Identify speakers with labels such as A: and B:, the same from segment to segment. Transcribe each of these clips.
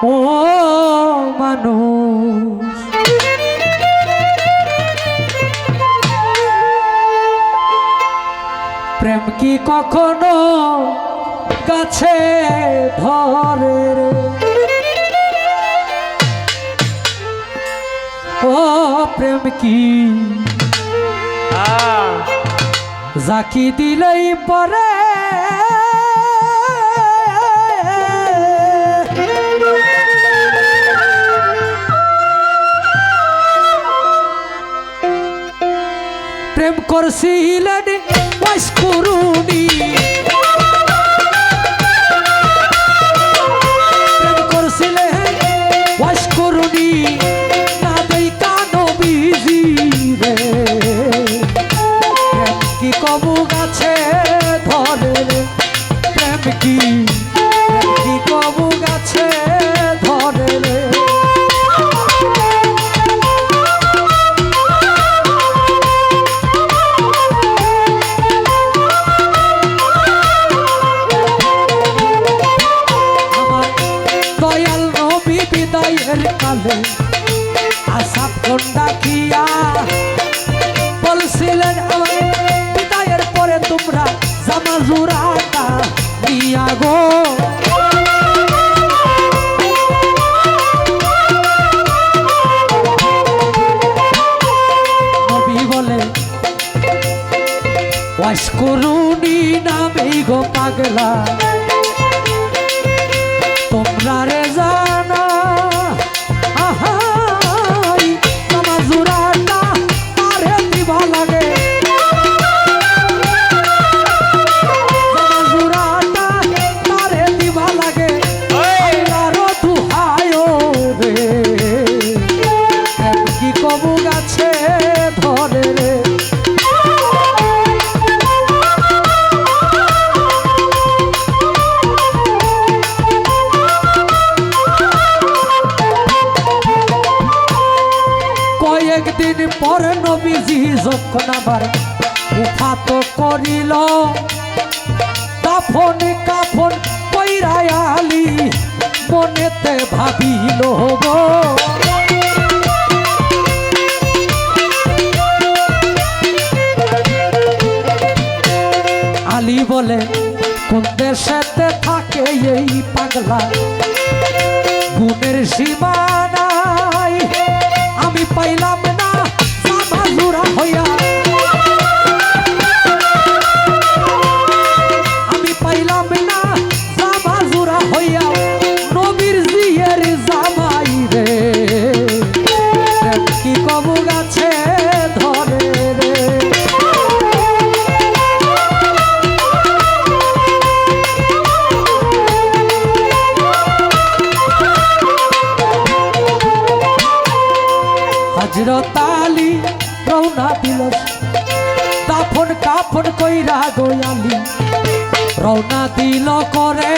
A: ও মানুষ প্রেম কি কখনো কাছে ধরে রে? ও প্রেম কি জাকি দিলেই পরে প্রেম করছিলেন ওয়াইস্কুরুনি প্রেম করছিলেন ওয়াইস্কুরুনি না দেইকা নবীজি রে প্রেম কি কবু গাছে ধরে রে প্রেম কি কবু গাছে ধরে রে আসাদ কোন্ডা খিয়া বলছিলেন বিদায়ের পরে তোমরা জামা জুরাটা নিয়া গো নবী বলে ওয়াইস্কুরুনি নামেই গো পাগলা তোমরা রে জানা কয়েকদিন পর নবীজি যখন আবার উফাত করিল দাফন কাফন কইরা আলী মনেতে ভাবিল গো আলী বলে কোন দেশেতে থাকে এই পাগলা গুণের সীমানাই আমি পাইলাম না জামা জোড়া হইয়া আমি পাইলাম না জামা জোড়া হইয়া নবীর জিয়ের জামাই রে কি কবু গাছে ধরে রে হযরত আলী রওনা দিল দাফন কাফন কইরা গোয়ালি রওনা দিল করে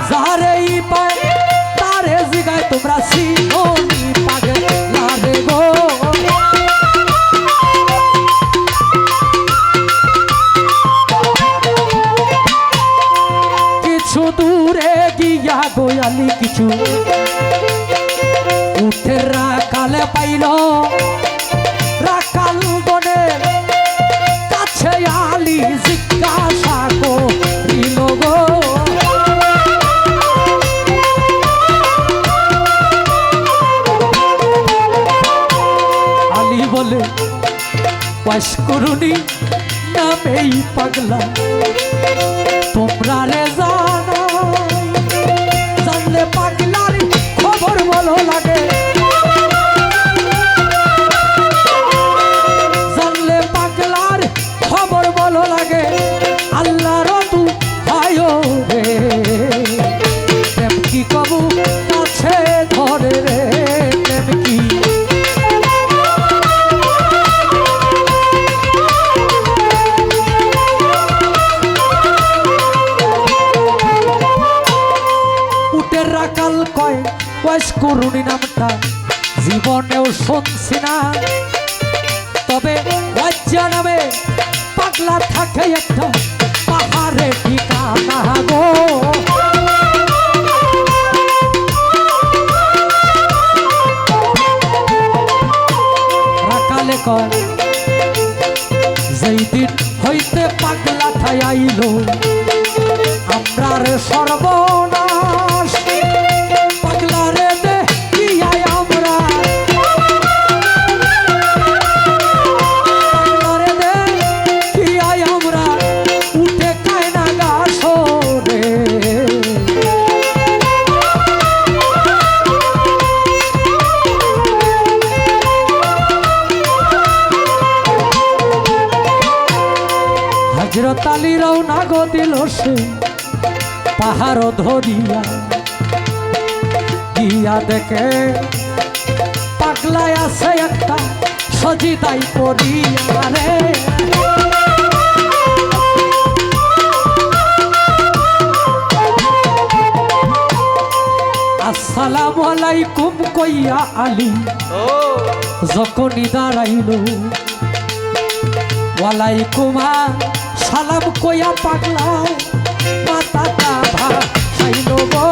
A: যারে পায় তারে জিগায় তোমরা সিনোনি পাগলা রে গো কিছু দূরে গিয়া গোয়ালি কিছু উঠে রাখালে পাইল রাখাল গনে কাছে আলী জিজ্ঞাসা করিল গো আলী বলে ওয়াইস্কুরুনি নামেই পাগলা তোমরা রে জানো জানলে পাগলার খবর বলো লাগে জানলে পাগলার খবর বলো লাগে আল্লাহর তু হয় রে প্রেম কি কবু কাছে ধরে রে প্রেম কি উটের রাখাল কয় ওয়াইস্কুরুনি নামটা জীবনেও শুনছি না তবে লজ্জা নামে পাগলা থাকে একটা পাহাড়ে ঠিকানা গো সর্বনাশ পাগলা রে দে কিয়াই আমরা পাগলা রে দে কিয়াই আমরা উঠে খায় না গাছরে হযরত আলী রওনা গো দিল সে পাহাড় ধরিয়া গিয়া দেখে পাগলায় আছে একটা সজিদাই পড়িয়া রে আসসালামু আলাইকুম কইয়া আলী যখনই দাঁড়াইল ওয়ালাইকুম সালাম কইয়া পাগলা মাথাটা ভাসাইল গো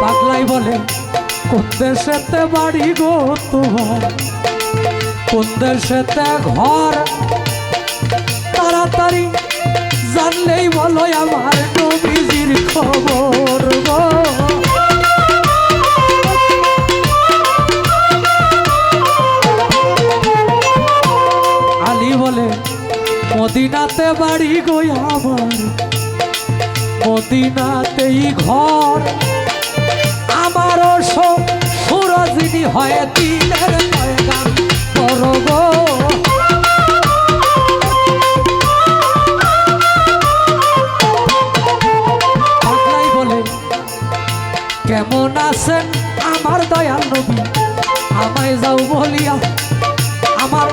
A: পাগলাই বলে কোন দেশেতে বাড়ি গো তোমার কোন দেশেতে ঘর তাড়াতাড়ি জানলেই বলো আমার নবীজির খবর গো আলী বলে মদিনাতে বাড়ি গো আমার মদিনাতেই ঘর আমারও সুরজিনী হয় দিনের পয়গাম করো গো পাগলাই বলে কেমন আছেন আমার দয়াল নবী আমায় যাও বলিয়া আমার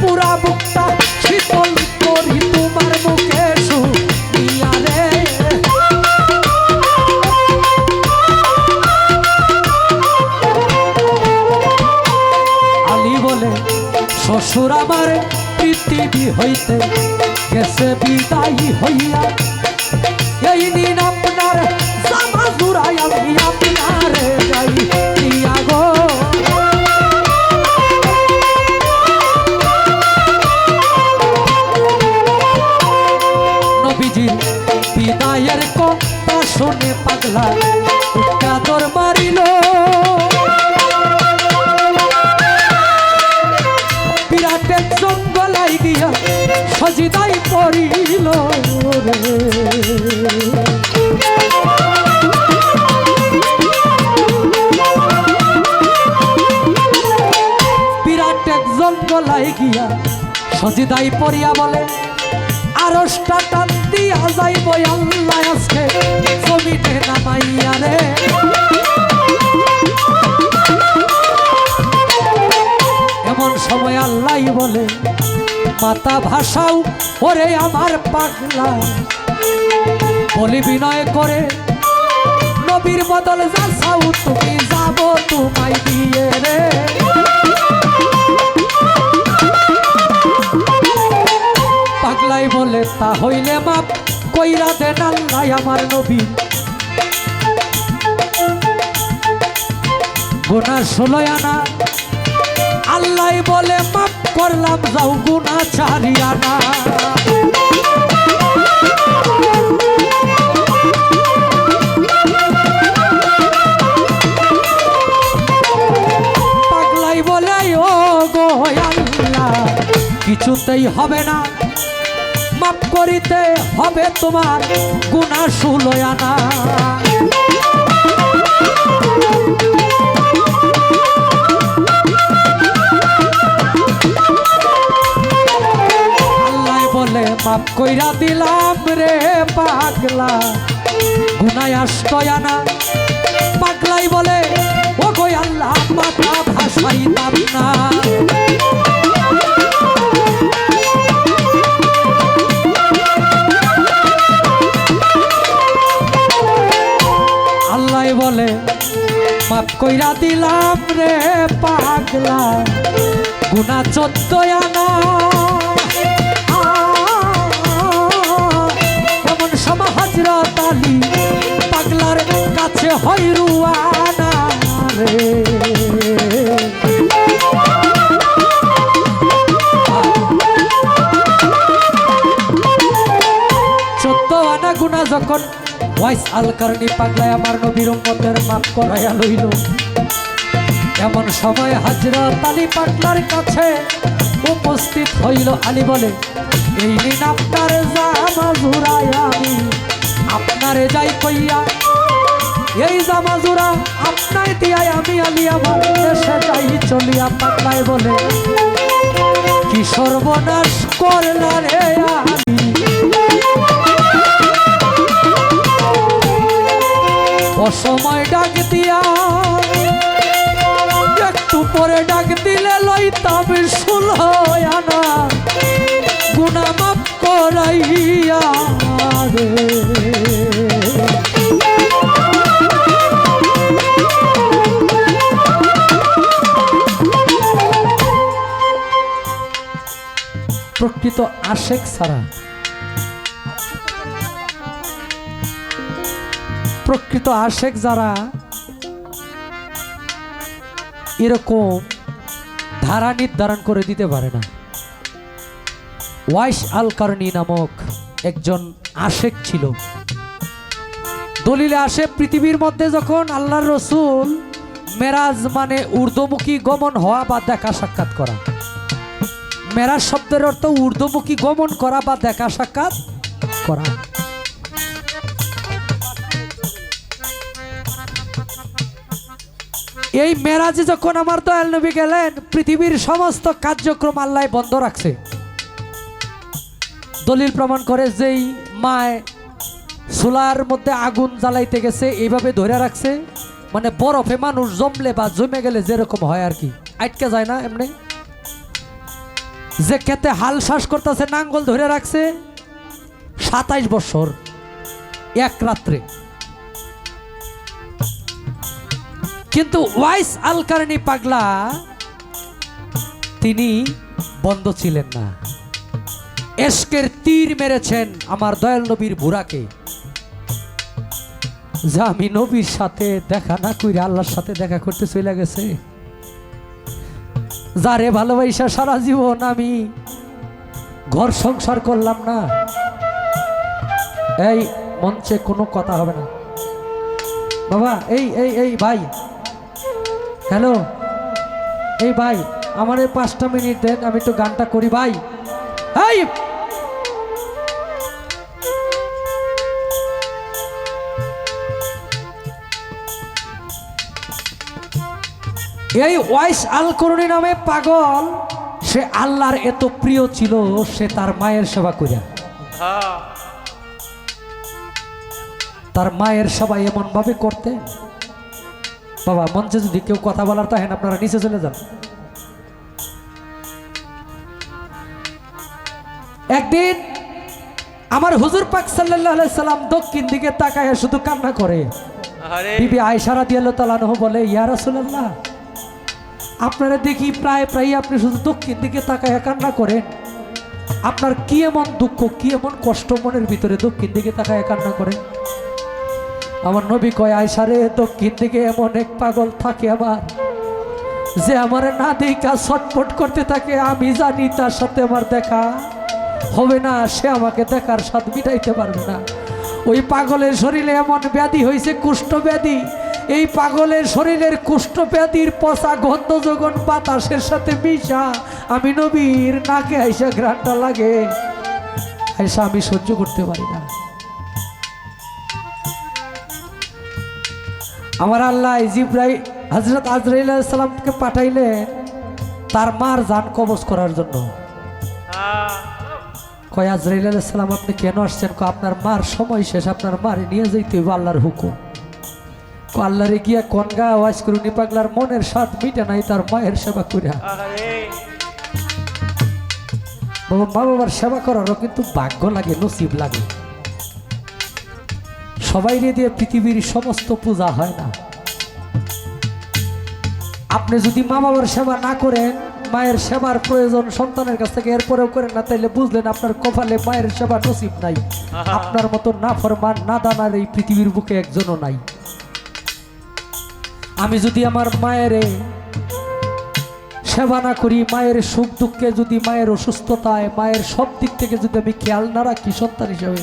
A: পুরা বুকটা শীতল করি তোমার মুখে শুনিয়া রে আলী বলে শ্বশুর আমার পৃথিবী হইতে গেছে বিদায়ী হইয়া এই দিন আপনার জামা জুড়াই আমি আপনার যাই দিয়া গো বিদায়ের কথা শুনে পাগলা কাদর মারিল বিরাট জঙ্গলাই গিয়া সজিদাই পড়িল রে বিরাট জঙ্গলাই গিয়া সজিদাই পড়িয়া বলে আরশটা টান দিয়া যাইব আল্লাহ আজকে জমিনে নামাইয়া রে এমন সময় আল্লাহ বলে মাথা ভাসাও ওরে আমার পাগলা বলি বিনয় করে নবীর বদল যাও তুমি যাব তোমায় দিয়ে রে পাগলাই বলে তা হইলে মাপ কইরা দেন আল্লাহ আমার নবী গুনাহ 16 আনা আল্লাহ বলে মাপ করলাম যাও গুনাহ 4 আনা পাগলাই বলে ও গো আল্লাহ কিছুতেই হবে না মাপ করিতে হবে তোমার গুনাহ 16 আনা আল্লাহ বলে মাপ কইরা দিলাম রে পাগলা গুনাহ 8 আনা পাগলাই বলে ও গো আল্লাহ মাথা ভাসাইতাম না বলে মাপ কইরা দিলাম রে পাগলা গুনাহ 14 আনা এমন সময় হযরত আলী পাগলার কাছে হয় রুয়ানা রে যখন ওয়াইস আল কারণী পাগলায় আমার নবীর উম্মতের মাপ করাইয়া লইল, এমন সময় হযরত আলী পাগলার কাছে উপস্থিত হইল। আলী বলে, এই নিন আপনার জামা জুড়াই আমি আপনারে যাই কইয়া, এই জামা জুড়া আপনাই দিয়াই আমি আলী আমার দেশে যাই চলিয়া। পাগলায় বলে, কি সর্বনাশ করলা রে আলী, অসময় ডাক দিয়া, একটু পরে ডাক দিলে লইতাম 16 আনা গুনাহ মাফ করাইয়া রে। প্রকৃত আশেক ছাড়া, প্রকৃত আশেক যারা এরকম ধারা নির্ধারণ করে দিতে পারে না। ওয়াইস আল কারণী নামক একজন আশেক ছিল। দলিলে আসে, পৃথিবীর মধ্যে যখন আল্লাহর রসুল মেরাজ মানে ঊর্ধ্বমুখী গমন হওয়া বা দেখা সাক্ষাৎ করা, মেরাজ শব্দের অর্থ ঊর্ধ্বমুখী গমন করা বা দেখা সাক্ষাৎ করা। এই মেরাজে যখন আমার দয়াল নবী গেলেন, পৃথিবীর সমস্ত কার্যক্রম আল্লাহ বন্ধ রাখছে। দলিল প্রমাণ করে, যেই মায় চুলার মধ্যে আগুন জ্বালাইতে গেছে এইভাবে ধরে রাখছে, মানে বরফে মানুষ জমলে বা জমে গেলে যেরকম হয় আর কি, আটকে যায় না এমনি। যে খেতে হাল শ্বাস করতেছে নাঙ্গল ধরে রাখছে 27 বছর এক রাত্রে। কিন্তু ওয়াইস আল কারণী পাগলা তিনি বন্ধ ছিলেন না। এশকের তীর মেরেছেন আমার দয়াল নবীর বুড়াকে, যা আমি নবীর সাথে দেখা না কইরা আল্লাহর সাথে দেখা করতে চলে গেছে। যারে ভালোবাসা সারা জীবন আমি ঘর সংসার করলাম না। এই মঞ্চে কোনো কথা হবে না বাবা। এই এই এই ভাই, হ্যালো, এই ভাই আমার 5টা মিনিট দেন, আমি একটু গানটা করি ভাই। এই এই ওয়াইস আল কারণী নামে পাগল, সে আল্লাহর এত প্রিয় ছিল, সে তার মায়ের সেবা করিয়া, তার মায়ের সেবা এমন ভাবে করতেন। বাবা মঞ্চে যদি কেউ কথা বলার তাহেন আপনারা নিচে চলে যান। একদিন আমার হুজুর পাক সাল্লাল্লাহু আলাইহি সাল্লাম দক্ষিণ দিকে তাকায় শুধু কান্না করে। বিবি আয়েশা রাদিয়াল্লাহু তাআলা আনহা বলে, ইয়া রাসূলুল্লাহ, আপনারা দেখি প্রায় প্রায় আপনি শুধু দক্ষিণ দিকে তাকায় কান্না করেন, আপনার কি এমন দুঃখ, কি এমন কষ্ট মনের ভিতরে দক্ষিণ দিকে তাকায় কান্না করেন? আমার নবী কয়, আয়েশা রে, দক্ষিণ দিকে এমন এক পাগল থাকে আমার, যে আমার না দেখা ছটফট করতে থাকে। আমি জানি তার সাথে আমার দেখা হবে না, সে আমাকে দেখার স্বাদ মিটাইতে পারবে না। ওই পাগলের শরীরে এমন ব্যাধি হয়েছে, কুষ্ঠ ব্যাধি। এই পাগলের শরীরের কুষ্ঠ ব্যাধির পচা গন্ধ যখন বাতাসের সাথে মিশা আমি নবীর নাকে আইসা ঘ্রাণটা লাগে, আইসা আমি সহ্য করতে পারি না। আমার আল্লাহ জিব্রাইল হযরত আজরাইল আলাইহিস সালামকে পাঠাইলেন তার মার জান কবজ করার জন্য। কয়, আজরাইল আলাইহিস সালাম আপনি কেন আসছেন? আপনার মার সময় শেষ, আপনার মারে নিয়ে যাইতে হইব, আল্লাহর হুকুম। আল্লাহরে গিয়া কনগা ওয়াজ করুনি, পাগলার মনের স্বাদ মিটে নাই তার মায়ের সেবা করিয়া। মা বাবার সেবা করারও কিন্তু ভাগ্য লাগে, নসিব লাগে। সবাই দিয়ে পৃথিবীর সমস্ত পূজা হয় না। আপনি যদি মা বাবার সেবা না করেন, মায়ের সেবার প্রয়োজন সন্তানের কাছ থেকে, এরপরেও করেন না, তাইলে বুঝলেন আপনার কপালে মায়ের সেবা নসিব নাই। আপনার মতো না ফরমান না দানার এই পৃথিবীর বুকে একজনও নাই। আমি যদি আমার মায়ের সেবা না করি, মায়ের সুখ দুঃখে যদি, মায়ের অসুস্থতায়, মায়ের সব দিক থেকে যদি আমি খেয়াল না রাখি সন্তান হিসাবে,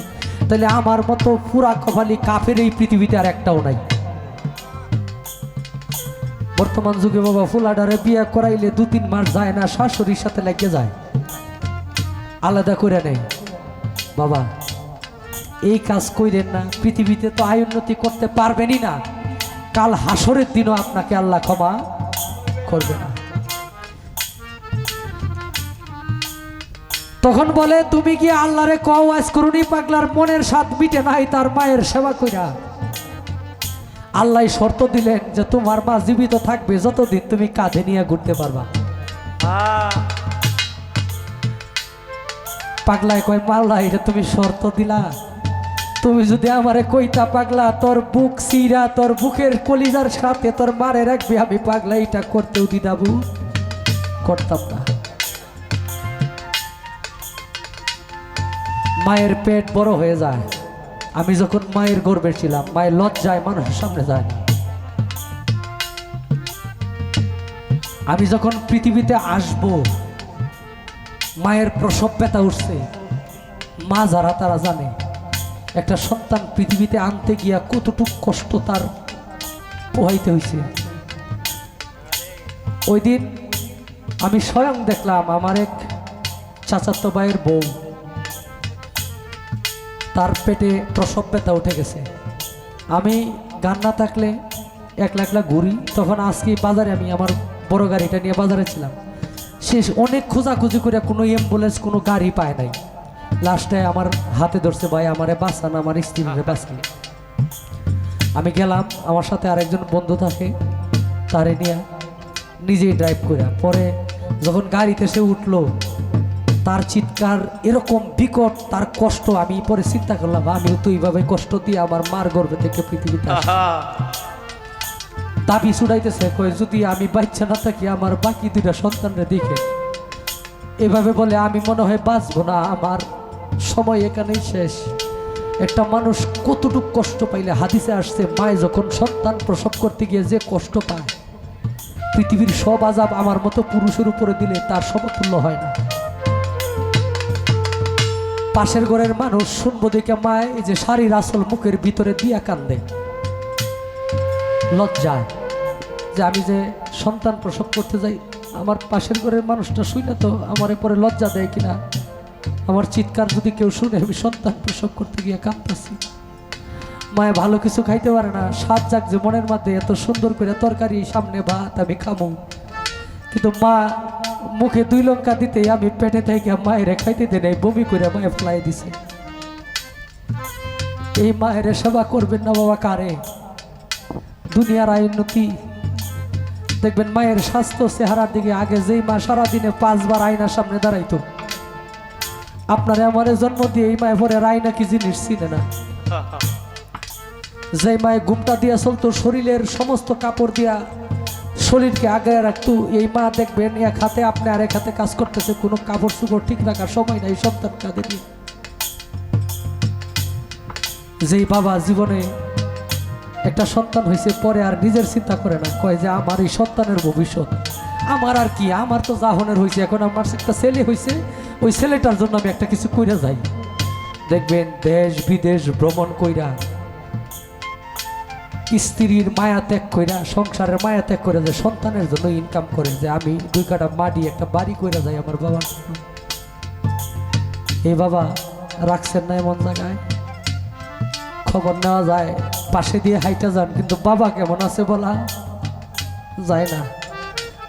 A: তাহলে আমার মতো পুরা কপালি কাফের এই পৃথিবীতে আর একটাও নাই। বর্তমান যুগে বাবা ফুলাডারে বিয়ে করাইলে 2-3 মাস যায় না, শাশুড়ির সাথে লেগে যায়, আলাদা করে নেই। বাবা এই কাজ কইরেন না, পৃথিবীতে তো আয় উন্নতি করতে পারবেনই না, কাল হাসরের দিনও আপনাকে আল্লাহ ক্ষমা করবে না। তখন বলে তুমি কি আল্লাহরে কও আজ করুনি পাগলার মনের স্বাদ মিটে নাই তার মায়ের সেবা কইরা। আল্লাহ শর্ত দিলেন যে তোমার মা জীবিত থাকবে যতদিন তুমি কাঁধে নিয়ে ঘুরতে পারবা। পাগলায় কয় মাল্লা এটা তুমি শর্ত দিলা, তুমি যদি আমারে কইতা পাগলা তোর বুক সিরা তোর বুকের কলিজার সাথে তোর মারে রাখবি, আমি পাগলা এটা করতেও দিদাবু করতাম না। মায়ের পেট বড় হয়ে যায়। আমি যখন মায়ের গর্ভে ছিলাম, মায়ের লজ্জায় মানুষের সামনে যায় না। আমি যখন পৃথিবীতে আসব, মায়ের প্রসব ব্যথা উঠছে। মা যারা তারা জানে একটা সন্তান পৃথিবীতে আনতে গিয়া কতটুকু কষ্ট তার পোহাইতে হয়েছে। ওই দিন আমি স্বয়ং দেখলাম আমার এক চাচাতো ভাইয়ের বউ, তার পেটে প্রসব ব্যথা উঠে গেছে। আমি গান না থাকলে একলা একলা ঘুরি, তখন আজকে বাজারে আমি আমার বড় গাড়িটা নিয়ে বাজারে ছিলাম। শেষ অনেক খোঁজাখুঁজি করে কোনো অ্যাম্বুলেন্স কোনো গাড়ি পায় নাই। লাস্টে আমার হাতে ধরছে ভাই আমারে বাঁচান, আমার স্ত্রীরে বাঁচান। আমি গেলাম, আমার সাথে আরেকজন বন্ধু থাকে, তারে নিয়ে নিজেই ড্রাইভ করে। পরে যখন গাড়িতে সে উঠলো, তার চিৎকার এরকম বিকট, তার কষ্ট, আমি পরে চিন্তা করলাম আমিও তো এইভাবে কষ্ট দিয়ে আমার মার গর্ভে থেকে পৃথিবীতে দাবি ছুড়াইতেছে, কই যদি আমি বাচ্চা না থাকি আমার বাকি 2টা সন্তানরে দেখে এভাবে বলে আমি মনে হয় বাঁচবো না, আমার সময় এখানেই শেষ। একটা মানুষ কতটুকু কষ্ট পাইলে, হাদিসে আসছে মায় যখন সন্তান প্রসব করতে গিয়ে যে কষ্ট পায়, পৃথিবীর সব আযাব আমার মতো পুরুষের উপরে দিলে তার সমতুল্য হয় না। পাশের ঘরের মানুষ শুনবো দেখে মায় এই যে শাড়ির আসল মুখের ভিতরে দিয়া কান্দে লজ্জায়, যে আমি যে সন্তান প্রসব করতে যাই, আমার পাশের ঘরের মানুষটা শুনে তো আমার পরে লজ্জা দেয় কিনা, আমার চিৎকার যদি কেউ শুনে আমি সন্তান প্রসব করতে গিয়ে কাঁদতেছি। মায়ে ভালো কিছু খাইতে পারে না, স্বাদ যাক যে মনের মধ্যে এত সুন্দর করে তরকারি সামনে ভাত আমি খামু, কিন্তু মা মুখে 2 লঙ্কা দিতে আমি পেটে থেকে মায়ের খাইতে দেয় নাই, বমি করে মায়ে ফেলাই দিছে। এই মায়ের সেবা করবেন না বাবা কারে? দুনিয়ার আয় উন্নতি দেখবেন মায়ের স্বাস্থ্য চেহারার দিকে। আগে যেই মা সারাদিনে 5 বার আয়নার সামনে দাঁড়াইতো, আপনারে আমারে জন্ম দিয়ে এই মায়ে পরে আয়না কি জিনিস চিনে না। যে মায়ে ঘুমটা দিয়া চলতো, শরীরের সমস্ত কাপড় দিয়া শরীরকে আগে রাখতো, এই মা দেখবেন এক হাতে আপনি আরেক হাতে কাজ করতেছে, কোনো কাপড় চুপড় ঠিক রাখার সময় নাই সন্তান কাঁধে নিয়ে। যেই বাবা জীবনে একটা সন্তান হয়েছে পরে আর নিজের চিন্তা করে না, কয় যে আমার এই সন্তানের ভবিষ্যৎ আমার আর কি, আমার তো জাহনের হয়েছে, এখন আমার একটা ছেলে হয়েছে, ওই ছেলেটার জন্য আমি একটা কিছু কইরা যাই। দেখবেন দেশ বিদেশ ভ্রমণ কইরা, স্ত্রীর মায়া ত্যাগ কইরা, সংসারের মায়া ত্যাগ করে যে সন্তানের জন্য ইনকাম করে, যে আমি 2 কাঠা মাটি একটা বাড়ি কইরা যাই আমার বাবার জন্য। এই বাবা রাখছেন না এমন জায়গায়, খবর নেওয়া যায়, পাশে দিয়ে হাইটা যান, কিন্তু বাবা কেমন আছে বলা যায় না।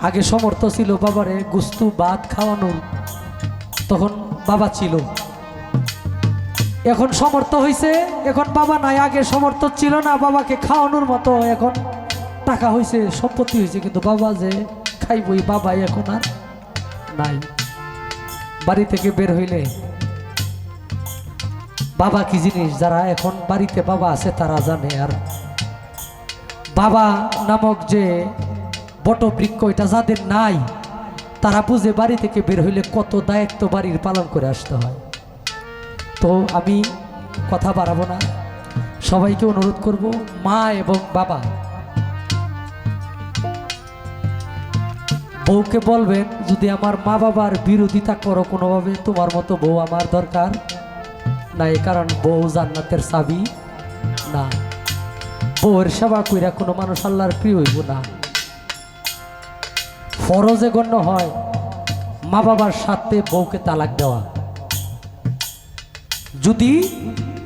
A: আগে সমর্থ ছিল বাবারে গুস্তু ভাত খাওয়ানোর, তখন বাবা ছিল, এখন সমর্থ হয়েছে, এখন বাবা নাই। আগে সমর্থ ছিল না বাবাকে খাওয়ানোর মতো, এখন টাকা হয়েছে, সম্পত্তি হয়েছে, কিন্তু বাবা যে খাইবই বাবা এখন আর নাই। বাড়ি থেকে বের হইলে বাবা কি জিনিস যারা এখন বাড়িতে বাবা আছে তারা জানে। আর বাবা নামক যে বটবৃক্ষ, এটা যাদের নাই তারা বুঝে বাড়ি থেকে বের হইলে কত দায়িত্ব বাড়ির পালন করে আসতে হয়। তো আমি কথা বাড়াবো না, সবাইকে অনুরোধ করব, মা এবং বাবা বউকে বলবেন যদি আমার মা বাবার বিরোধিতা করো কোনোভাবে, তোমার মতো বউ আমার দরকার নাই, কারণ বউ জান্নাতের চাবি না। বউয়ের সেবা কইরা কোনো মানুষ আল্লাহর প্রিয় হইব না। ফরজে গণ্য হয় মা বাবার সাথে বউকে তালাক দেওয়া। যদি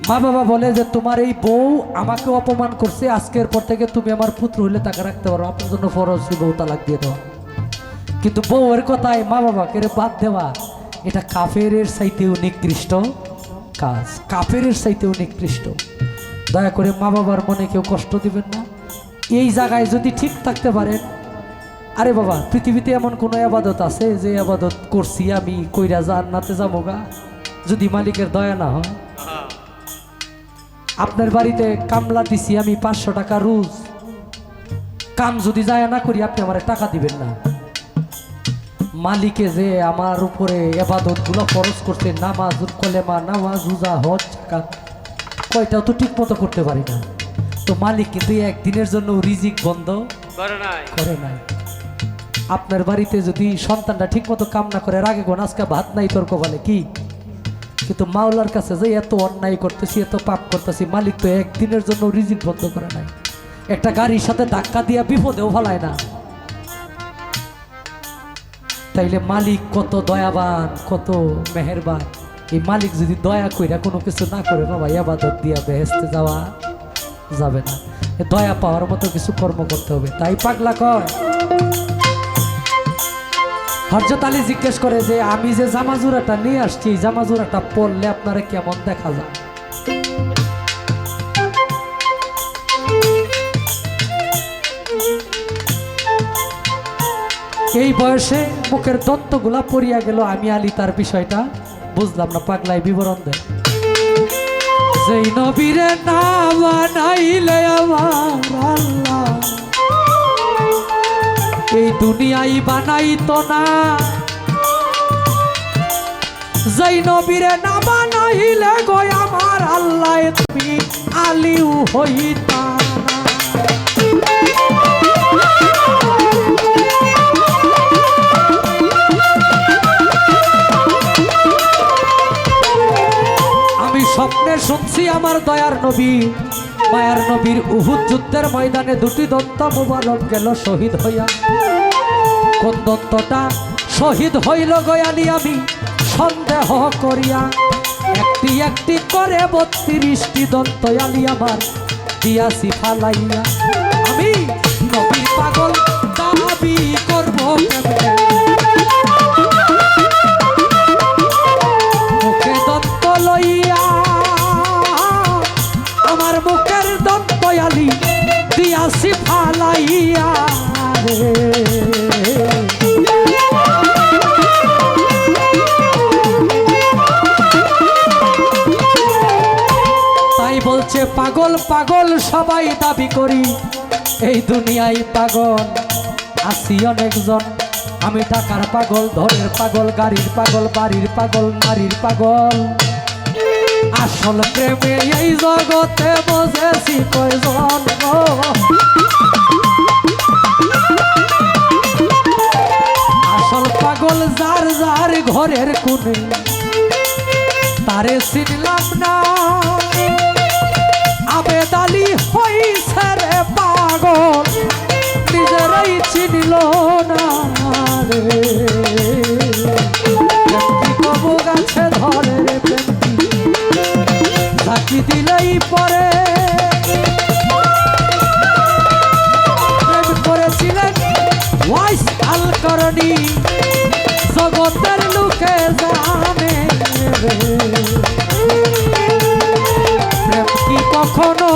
A: মা বাবা বলে যে তোমার এই বউ আমাকে অপমান করছে, আজকের পর থেকে তুমি আমার পুত্র হইলে তাকে রাখতে পারো, আপনার জন্য ফরজ বউ তালাক দিয়ে দেওয়া। কিন্তু বউয়ের কথায় মা বাবাকে বাদ দেওয়া, এটা কাফেরের চাইতেও নিকৃষ্ট কাজ, কাফেরের চাইতেও নিকৃষ্ট। দয়া করে মা বাবার মনে কেউ কষ্ট দিবেন না। এই জায়গায় যদি ঠিক থাকতে পারেন, আরে বাবা পৃথিবীতে এমন কোনো আবাদত আছে যে আবাদত করছি আমি কইরা জান্নাতে যাবো গা, যদি মালিকের দয়া না হয়? আপনার বাড়িতে কামলা দিছি আমি 500 টাকা রোজ, কাম যদি যায় না করি আপনি আমার টাকা দিবেন না। মালিকে যে আমার উপরে আবাদত গুলো ফরজ করছে, নামাজ, কলেমা, নামাজ, রোজা, হজ, যাকাত, কয়টাও তো ঠিক মতো করতে পারি না। তো মালিক কিন্তু একদিনের জন্য রিজিক বন্ধ করে নাই। আপনার বাড়িতে যদি সন্তানটা ঠিক মতো কাম না করে, রাগে কোন আজকে ভাত নাই তর্ক বলে কি, কিন্তু মাওলার কাছে যে এত অন্যায় করতেছি, এত পাপ করতেছি, মালিক তো একদিনের জন্য রিজিক বন্ধ করে নাই। একটা গাড়ির সাথে ধাক্কা দিয়া বিপদেও ফেলায় না। তাইলে মালিক কত দয়াবান, কত মেহেরবান। এই মালিক যদি দয়া কইরা কোনো কিছু না করে, বাবা ইবাদত দিয়া বেহেশতে যাওয়া যাবে না। দয়া পাওয়ার মতো কিছু কর্ম করতে হবে। তাই পাগলা কয়, হযরত আলী জিজ্ঞেস করে যে আমি যে জামাজুরাটা নিয়ে আসছি, এই জামাজুরাটা পরলে আপনারা কেমন দেখা যায়? এই বয়সে মুখের দন্তগুলা পড়িয়া গেল, আমি আলী তার বিষয়টা বুঝলাম না। পাগলাই বিবরণ দেয়, যেই নবীরে না বানাইলে আমার আল্লাহ এই দুনিয়াই বানাইতো না, যেই নবীরে না বানাইলে গো আমার আল্লাহ তুমি আলিও হইতা না। আমি স্বপ্নে শুনছি আমার দয়ার নবী, মায়ার নবীর উহুদ যুদ্ধের ময়দানে দুটি দন্ত মুবারক গেল শহীদ হইয়া। কোন দন্তটা শহীদ হইল গয়ালি আমি সন্দেহ করিয়া, একটি একটি করে 32টি দন্ত আলি আমার দিয়াছি ফালাইয়া। আমি নবীর পাগল দাবি করব কেমনে, মুখে দন্ত লইয়া আমার মুখের দন্ত আলি দিয়াছি ফালাইয়া রে। তাই বলছে পাগল পাগল সবাই দাবি করি, এই দুনিয়ায় পাগল আছি অনেকজন। আমি টাকার পাগল, ধনের পাগল, গাড়ির পাগল, বাড়ির পাগল, নারীর পাগল। আসল প্রেমে এই জগতে বসেছি কয়জন গো, আসল পাগল যার যার ঘরের কোণে, তারে চিনলাম না। আবেদ আলী হইছে রে পাগল, নিজেরাই চিনিল না রে। কবু গাছে ধরে রে ঝাঁকি দিলেই পরে, প্রেম করেছিলেন ওয়াইস আল করণী, জগতের লোকে জানে রে। প্রেম কি কখনো